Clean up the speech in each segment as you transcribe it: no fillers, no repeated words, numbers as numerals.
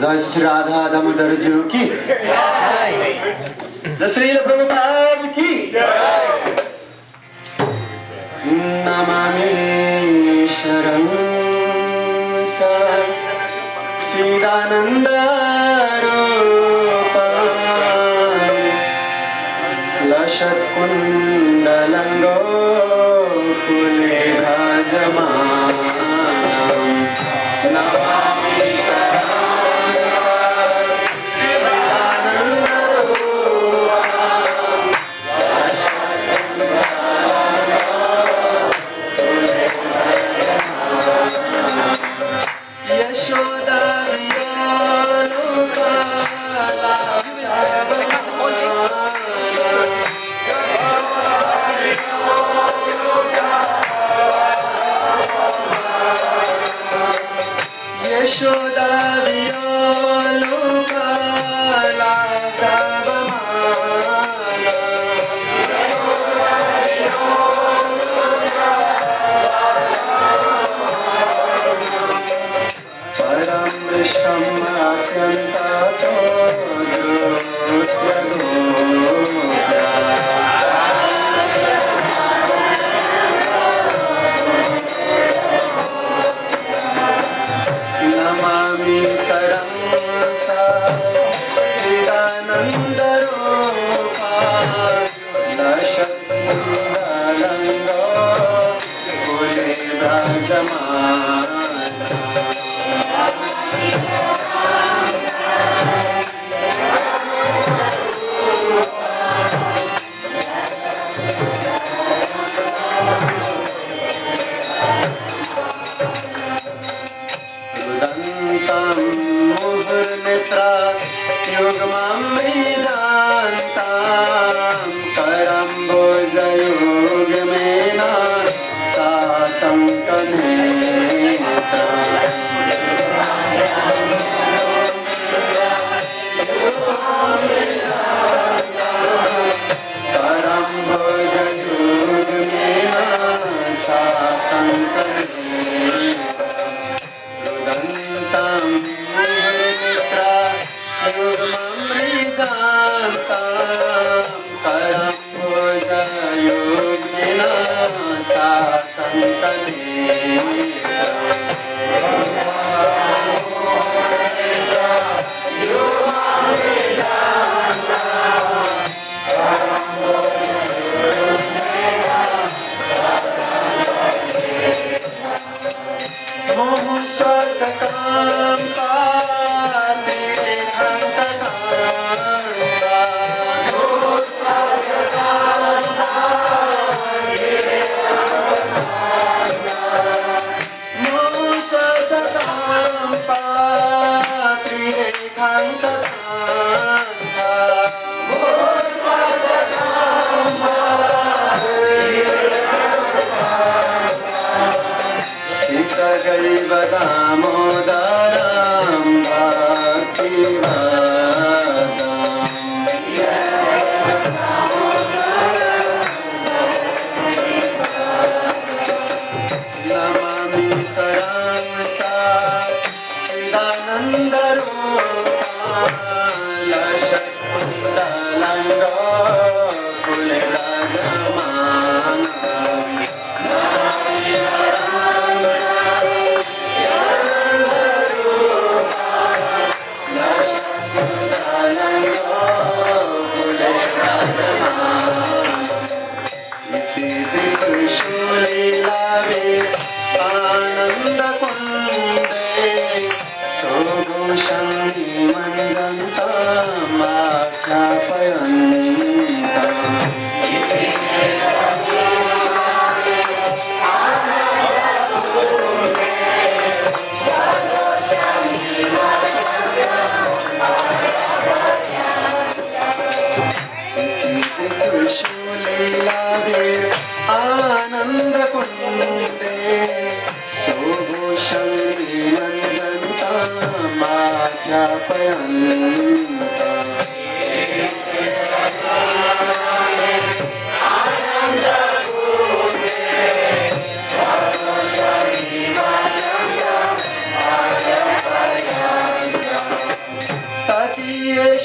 जय राधा दामोदर जी की जय श्री प्रभुपाद की नमामि शरणं सच्चिदानन्द रूपं लसत्कुण्डलंगो कुले भ्राजमानं नमामि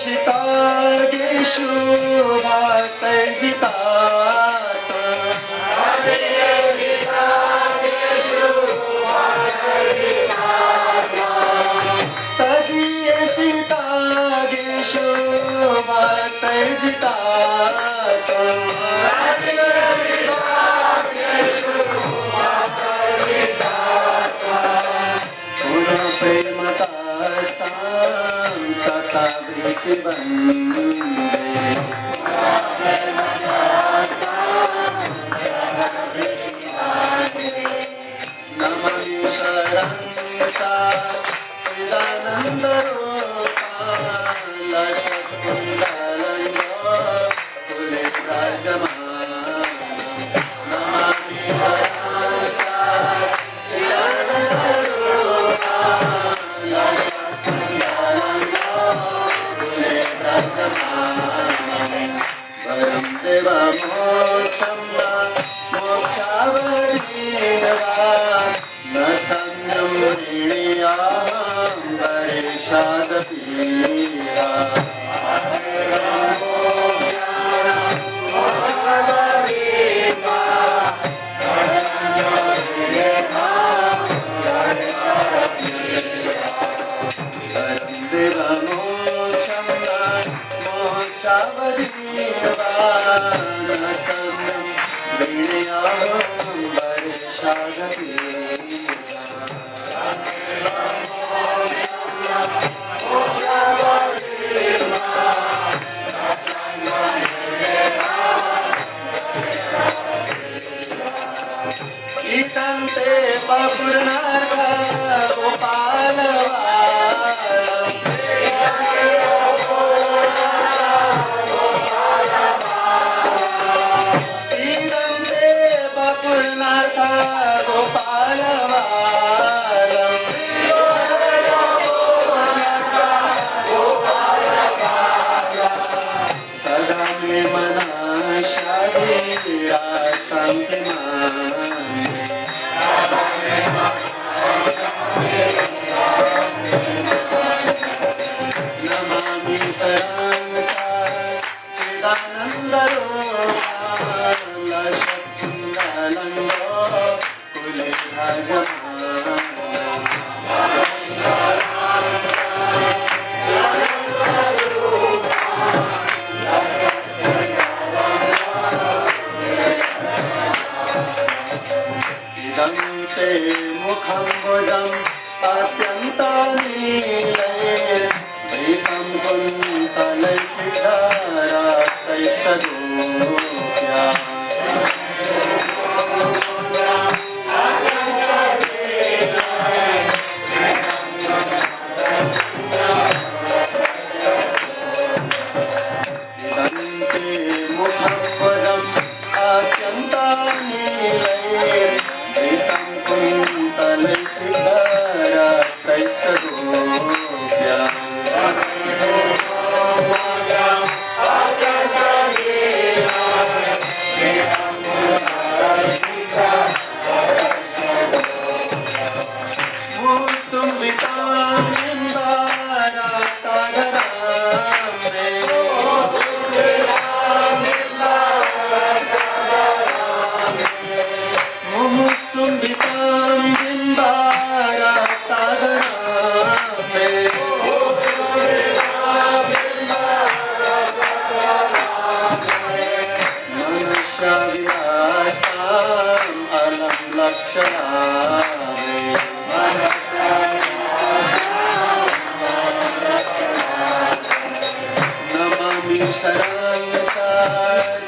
शितागेषु भक्तैर्जिता तदीयसितागेषु भक्तैर्जिता पुनः प्रेमतास्तां सतावृत्ति वन्दे नमामि शरणं सा चिदानन्दरूपालशकुन्दलयो कुलेव्राजमानं नमामि शरणं सा वरं देवमोक्षं वा मोक्षावधीन वा न सम्यं ऋणीयां वरेशादपीरा वरं देवमोक्षं वा मोक्षावधीन वा न सम्यं ऋणीयां वरेशादपीरा ईतन्ते बपुर्नाथ गोपालवालम् ईतन्ते बपुर्नाथ गोपालवालम् सदा मे मना शादीरास्तं नमामि शरणं सा चिदानन्दरूपालशकुन्दलयो कुलेव्राजमानं इदं ते मुखं भुजम् अत्यन्तानीलैर्भीतं कुन्तलैर्सिद्धरास्तैस्तदोप्या इदं ते मुखं भुजम् अत्यन्तानीलैर्भीतं कुन्तलैर्सिद्धरास्तैस्तदोप्या नमामि शरणं सा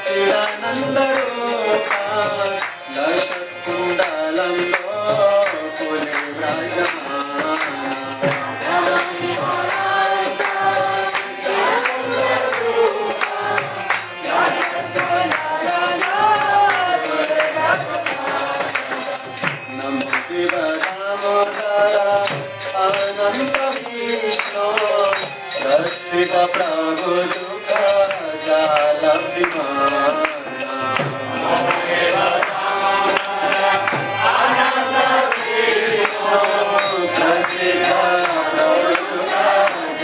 चिदानन्दरूपालशकुन्दलयो कुलेव्राजमानं नमो देव दामोदर अनंत विष्णु दर्शित प्रभु दुख जालब्धिमाना दर्शित प्रभु दुख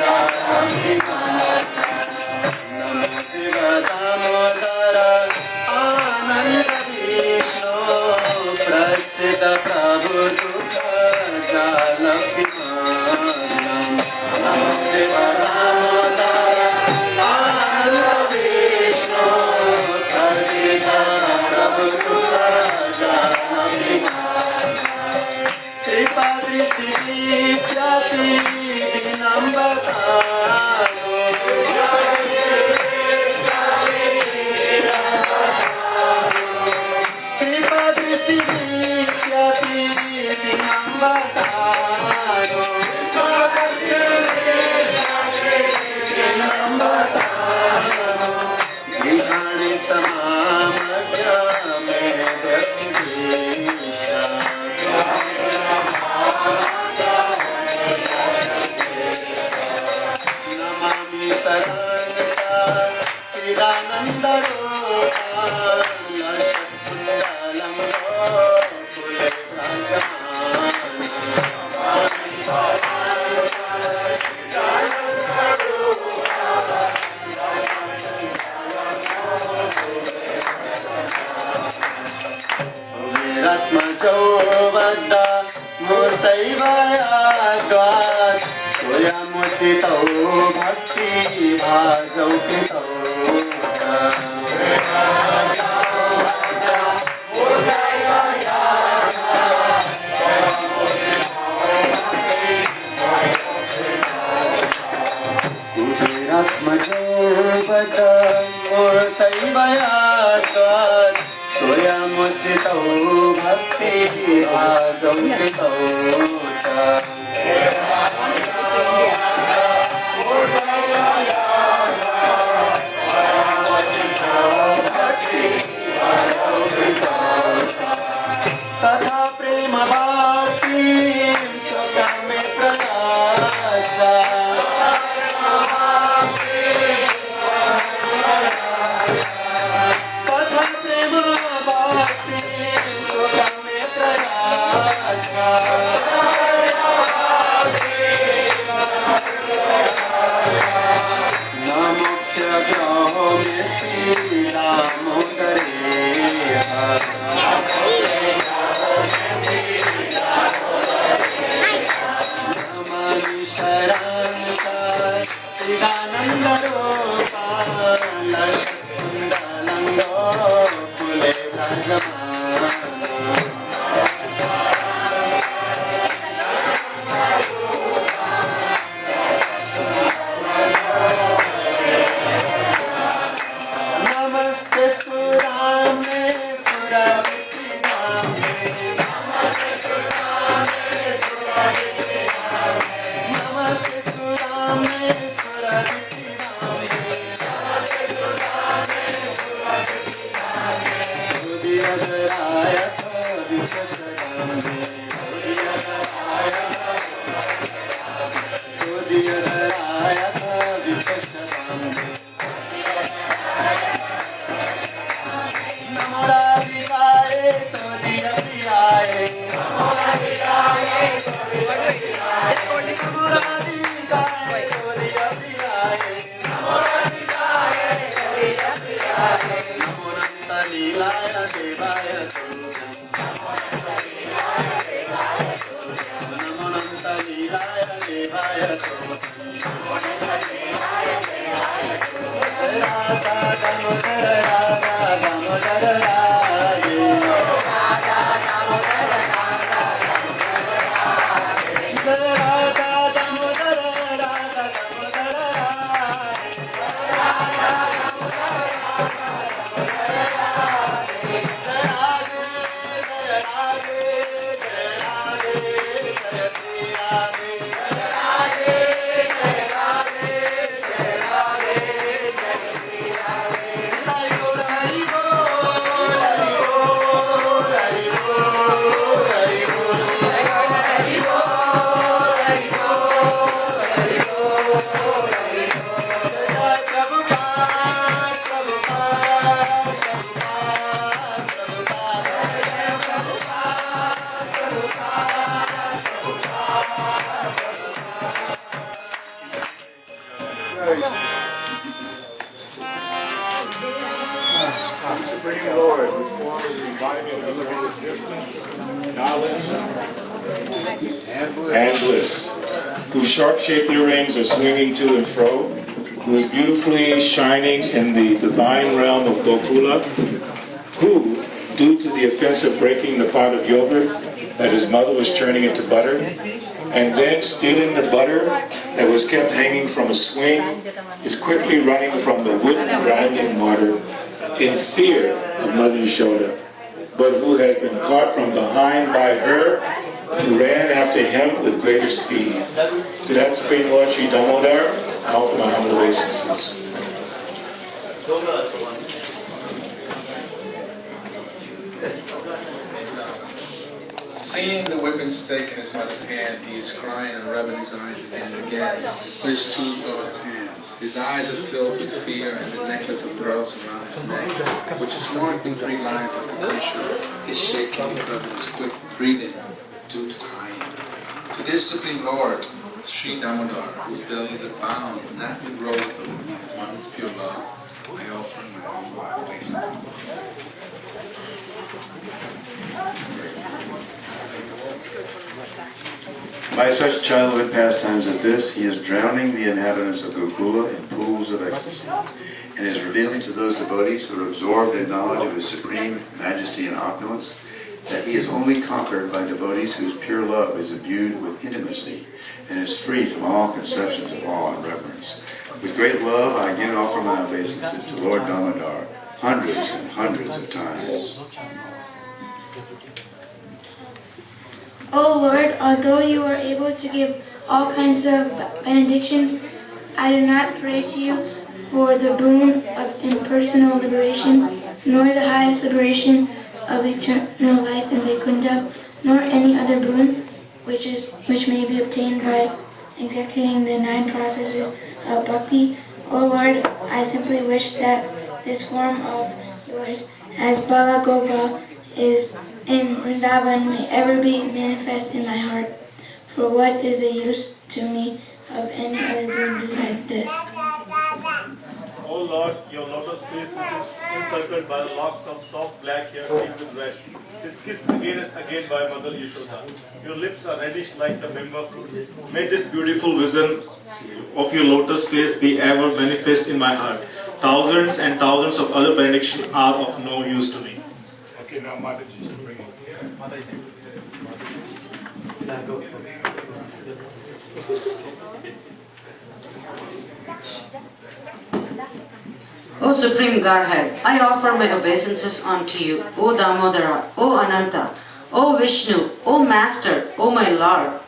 जालब्धिमाना and bliss, whose sharp-shaped earrings are swinging to and fro, who is beautifully shining in the divine realm of Gokula, who, due to the offense of breaking the pot of yogurt that his mother was turning into butter, and then stealing the butter that was kept hanging from a swing is quickly running from the wood grinding water in fear of Mother Yashoda, but who has been caught from behind by her, who ran after him with greater speed. To that Supreme Lord Sri Damodar, I offer my humble obeisances. Seeing the whipping stick in his mother's hand, he is crying and rubbing his eyes again and again. There's two of his hands. His eyes are filled with fear, and the necklace of pearls around his neck, which is marked in 3 lines like a picture, is shaking because of his quick breathing due to crying. To this Supreme Lord, Sri Damodar, whose bellies are bound, not with royalty, his mother's pure love, I offer my humble obeisances. By such childhood pastimes as this, he is drowning the inhabitants of Gokula in pools of ecstasy, and is revealing to those devotees who are absorbed in knowledge of his supreme majesty and opulence that he is only conquered by devotees whose pure love is imbued with intimacy and is free from all conceptions of awe and reverence. With great love, I again offer my obeisances to Lord Damodar, hundreds and hundreds of times. O Lord, although you are able to give all kinds of benedictions, I do not pray to you for the boon of impersonal liberation, nor the highest liberation of eternal life in Vaikuntha, nor any other boon which may be obtained by executing the 9 processes of bhakti. O Lord, I simply wish that this form of yours, as Bala Gopal is in Vrindavan, may ever be manifest in my heart. For what is the use to me of any other boon besides this? O Lord, your lotus face, which is encircled by locks of soft black hair tipped with red, is kissed again and again by Mother Yashoda. Your lips are reddish like the bimba fruit. May this beautiful vision of your lotus face be ever manifest in my heart. Thousands and thousands of other benedictions are of no use to me. Okay, now Mataji is bringing. O Supreme Godhead, I offer my obeisances unto you, O Damodara, O Ananta, O Vishnu, O Master, O my Lord.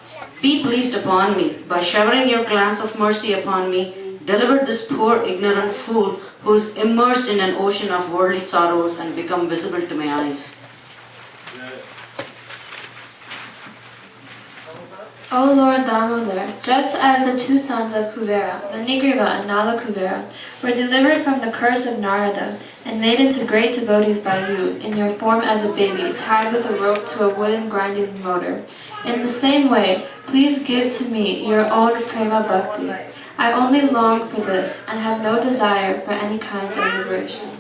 Be pleased upon me by showering your glance of mercy upon me. Deliver this poor ignorant fool who is immersed in an ocean of worldly sorrows and become visible to my eyes. O Lord Damodar, just as the 2 sons of Kuvera, Manigriva and Nala Kuvera, were delivered from the curse of Narada and made into great devotees by you in your form as a baby tied with a rope to a wooden grinding motor, in the same way, please give to me your own Prema Bhakti. I only long for this and have no desire for any kind of liberation.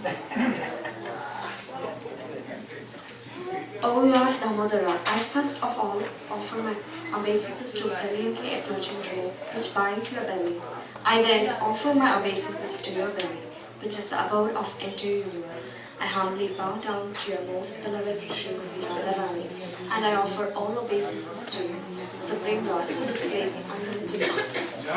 O Lord Damodara, I first of all offer my obeisances to a brilliantly effulgent robe which binds your belly. I then offer my obeisances to your belly, which is the abode of entire universe. I humbly bow down to your most beloved Srimati Radharani, and I offer all obeisances to you, Supreme Lord, who displays unlimited masterpiece.